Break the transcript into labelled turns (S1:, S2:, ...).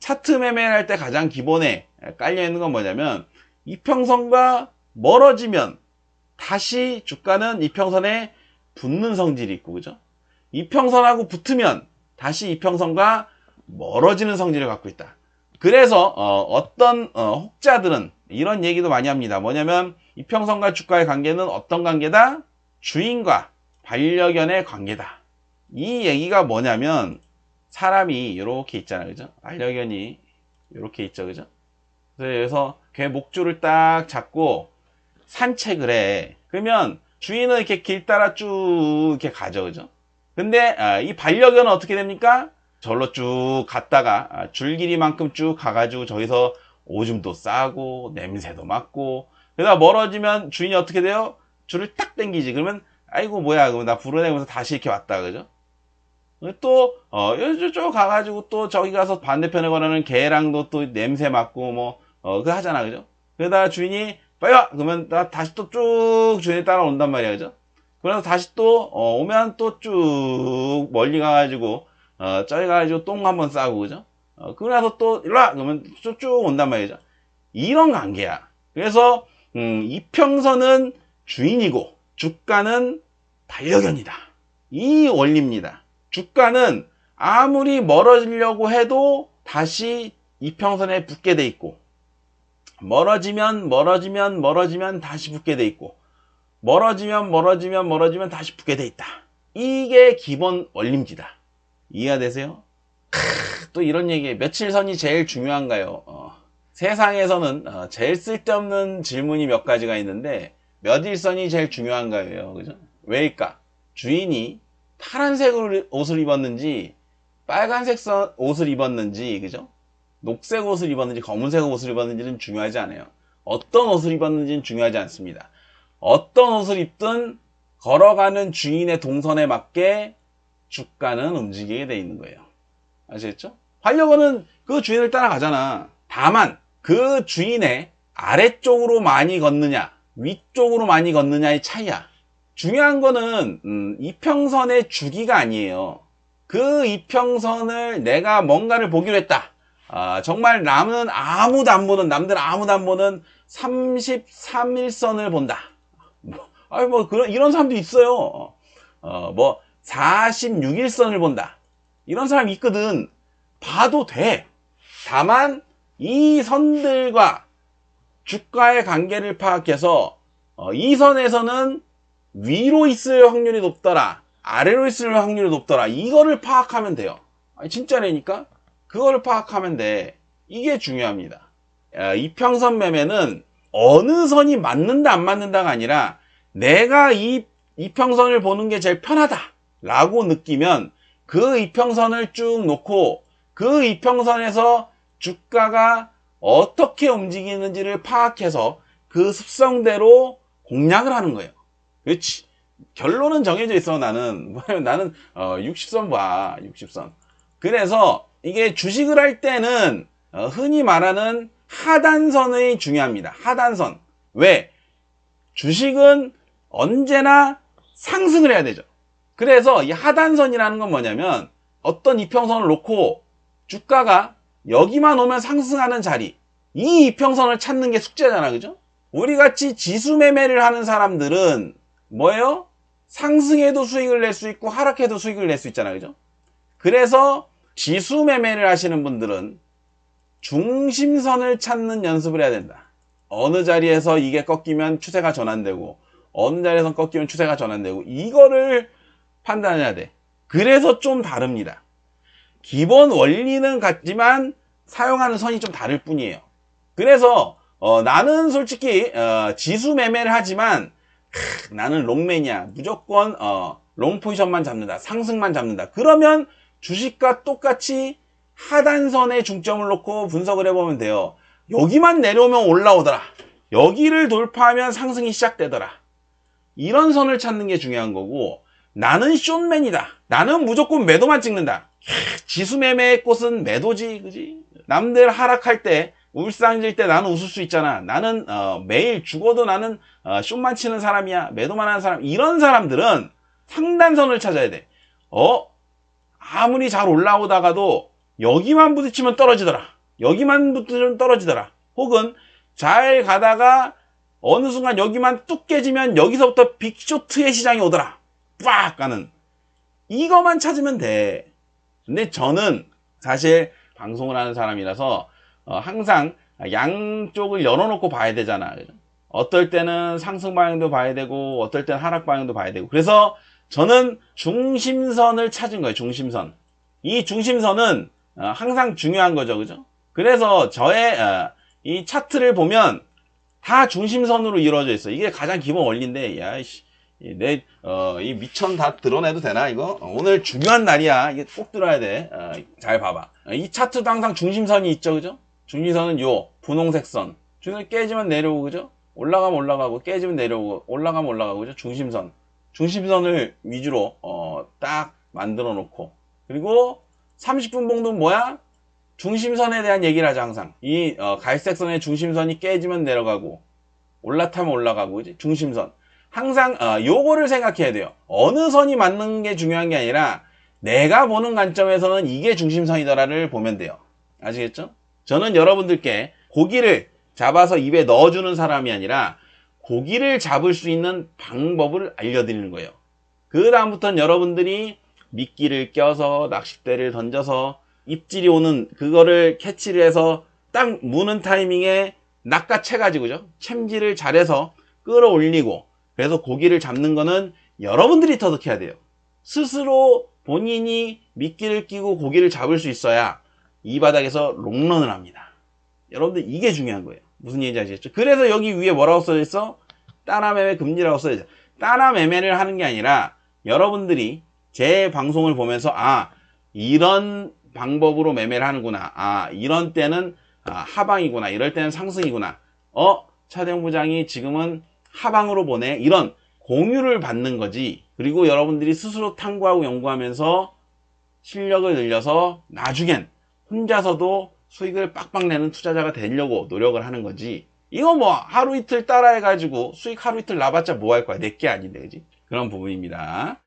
S1: 차트 매매를 할 때 가장 기본에 깔려 있는 건 뭐냐면 이평선과 멀어지면 다시 주가는 이평선에 붙는 성질이 있고, 그죠? 이평선하고 붙으면 다시 이평선과 멀어지는 성질을 갖고 있다. 그래서 어떤 혹자들은 이런 얘기도 많이 합니다. 뭐냐면 이평선과 주가의 관계는 어떤 관계다? 주인과 반려견의 관계다. 이 얘기가 뭐냐면 사람이 이렇게 있잖아요, 그죠? 반려견이 이렇게 있죠, 그죠? 그래서 걔 목줄을 딱 잡고 산책을 해. 그러면 주인은 이렇게 길 따라 쭉 이렇게 가죠, 그죠? 근데 이 반려견은 어떻게 됩니까? 절로 쭉 갔다가 줄길이만큼 쭉 가가지고 저기서 오줌도 싸고 냄새도 맡고, 그러다 멀어지면 주인이 어떻게 돼요? 줄을 딱 당기지. 그러면 아이고 뭐야, 그러면 나 불어내면서 다시 이렇게 왔다, 그죠? 또 쭉 가가지고 또 저기 가서 반대편에 거는 개랑도 또 냄새 맡고 뭐 그거 하잖아, 그죠? 그러다가 주인이 빨리 와! 그러면 나 다시 또 쭉 주인이 따라온단 말이야, 그죠? 그래서 다시 또 오면 또 쭉 멀리 가가지고 저기 가가지고 똥 한번 싸고, 그죠? 그러고 나서 또 일로 와! 그러면 쭉 온단 말이죠. 이런 관계야. 그래서 이평선은 주인이고 주가는 반려견이다. 이 원리입니다. 주가는 아무리 멀어지려고 해도 다시 이평선에 붙게 돼 있고, 멀어지면 다시 붙게 돼 있고, 멀어지면 다시 붙게 돼 있다. 이게 기본 원리입니다. 이해가 되세요? 또 이런 얘기, 며칠 선이 제일 중요한가요? 세상에서는 제일 쓸데없는 질문이 몇 가지가 있는데 몇 일선이 제일 중요한가요? 그죠? 왜일까? 주인이 파란색 옷을 입었는지 빨간색 옷을 입었는지, 그죠? 녹색 옷을 입었는지 검은색 옷을 입었는지는 중요하지 않아요. 어떤 옷을 입었는지는 중요하지 않습니다. 어떤 옷을 입든 걸어가는 주인의 동선에 맞게 주가는 움직이게 돼 있는 거예요. 아시겠죠? 반려견은 그 주인을 따라가잖아. 다만 그 주인의 아래쪽으로 많이 걷느냐 위쪽으로 많이 걷느냐의 차이야. 중요한 거는 이평선의 주기가 아니에요. 그 이평선을 내가 뭔가를 보기로 했다. 정말 남들 아무도 안 보는 33일선을 본다. 이런 사람도 있어요. 46일선을 본다. 이런 사람이 있거든. 봐도 돼. 다만 이 선들과 주가의 관계를 파악해서 이 선에서는 위로 있을 확률이 높더라, 아래로 있을 확률이 높더라, 이거를 파악하면 돼요. 진짜라니까? 그거를 파악하면 돼. 이게 중요합니다. 이평선 매매는 어느 선이 맞는다 안 맞는다가 아니라 내가 이 이평선을 보는 게 제일 편하다 라고 느끼면 그 이평선을 쭉 놓고 그 이평선에서 주가가 어떻게 움직이는지를 파악해서 그 습성대로 공략을 하는 거예요. 그렇지. 결론은 정해져 있어. 나는 60선 봐. 60선. 그래서 이게 주식을 할 때는 흔히 말하는 하단선이 중요합니다. 하단선. 왜? 주식은 언제나 상승을 해야 되죠. 그래서 이 하단선이라는 건 뭐냐면 어떤 이평선을 놓고 주가가 여기만 오면 상승하는 자리, 이 이평선을 찾는 게 숙제잖아, 그죠? 우리같이 지수 매매를 하는 사람들은 뭐예요? 상승해도 수익을 낼 수 있고 하락해도 수익을 낼 수 있잖아, 그죠? 그래서 지수 매매를 하시는 분들은 중심선을 찾는 연습을 해야 된다. 어느 자리에서 이게 꺾이면 추세가 전환되고 어느 자리에서 꺾이면 추세가 전환되고, 이거를 판단해야 돼. 그래서 좀 다릅니다. 기본 원리는 같지만 사용하는 선이 좀 다를 뿐이에요. 그래서 나는 솔직히 지수 매매를 하지만 나는 롱맨이야. 무조건 롱 포지션만 잡는다. 상승만 잡는다. 그러면 주식과 똑같이 하단선에 중점을 놓고 분석을 해보면 돼요. 여기만 내려오면 올라오더라. 여기를 돌파하면 상승이 시작되더라. 이런 선을 찾는 게 중요한 거고, 나는 숏맨이다. 나는 무조건 매도만 찍는다. 지수 매매의 꽃은 매도지, 그지? 남들 하락할 때, 울상질 때 나는 웃을 수 있잖아. 나는 매일 죽어도 나는 숏만 치는 사람이야. 매도만 하는 사람. 이런 사람들은 상단선을 찾아야 돼. 아무리 잘 올라오다가도 여기만 부딪히면 떨어지더라. 여기만부터 좀 떨어지더라. 혹은 잘 가다가 어느 순간 여기만 뚝 깨지면 여기서부터 빅쇼트의 시장이 오더라. 빡 가는. 이거만 찾으면 돼. 근데 저는 사실 방송을 하는 사람이라서 항상 양쪽을 열어놓고 봐야 되잖아. 어떨 때는 상승 방향도 봐야 되고 어떨 때는 하락 방향도 봐야 되고. 그래서 저는 중심선을 찾은 거예요. 중심선. 이 중심선은 항상 중요한 거죠. 그죠? 그래서 저의 이 차트를 보면 다 중심선으로 이루어져 있어. 이게 가장 기본 원리인데, 야이씨, 이 미천 다 드러내도 되나, 이거? 오늘 중요한 날이야. 이게 꼭 들어야 돼. 잘 봐봐. 이 차트도 항상 중심선이 있죠, 그죠? 중심선은 요, 분홍색 선. 중심선 깨지면 내려오고, 그죠? 올라가면 올라가고, 깨지면 내려오고, 올라가면 올라가고, 그죠? 중심선. 중심선을 위주로, 딱 만들어 놓고. 그리고 30분 봉도는 뭐야? 중심선에 대한 얘기를 하죠, 항상. 이 갈색 선의 중심선이 깨지면 내려가고 올라타면 올라가고, 그지? 중심선. 항상 요거를 생각해야 돼요. 어느 선이 맞는 게 중요한 게 아니라 내가 보는 관점에서는 이게 중심선이더라를 보면 돼요. 아시겠죠? 저는 여러분들께 고기를 잡아서 입에 넣어주는 사람이 아니라 고기를 잡을 수 있는 방법을 알려드리는 거예요. 그 다음부터는 여러분들이 미끼를 껴서 낚싯대를 던져서 입질이 오는 그거를 캐치를 해서 딱 무는 타이밍에 낚아채가지고죠. 챔질을 잘해서 끌어올리고, 그래서 고기를 잡는 거는 여러분들이 터득해야 돼요. 스스로 본인이 미끼를 끼고 고기를 잡을 수 있어야 이 바닥에서 롱런을 합니다. 여러분들 이게 중요한 거예요. 무슨 얘기인지 아시겠죠? 그래서 여기 위에 뭐라고 써져 있어? 따라 매매 금지라고 써져 있어. 따라 매매를 하는 게 아니라 여러분들이 제 방송을 보면서 이런 방법으로 매매를 하는구나. 이런 때는 하방이구나. 이럴 때는 상승이구나. 차대형 부장이 지금은 하방으로 보네. 이런 공유를 받는 거지. 그리고 여러분들이 스스로 탐구하고 연구하면서 실력을 늘려서 나중엔 혼자서도 수익을 빡빡 내는 투자자가 되려고 노력을 하는 거지. 이거 뭐 하루 이틀 따라해가지고 수익 하루 이틀 나봤자 뭐 할 거야. 내게 아닌데, 그지? 그런 부분입니다.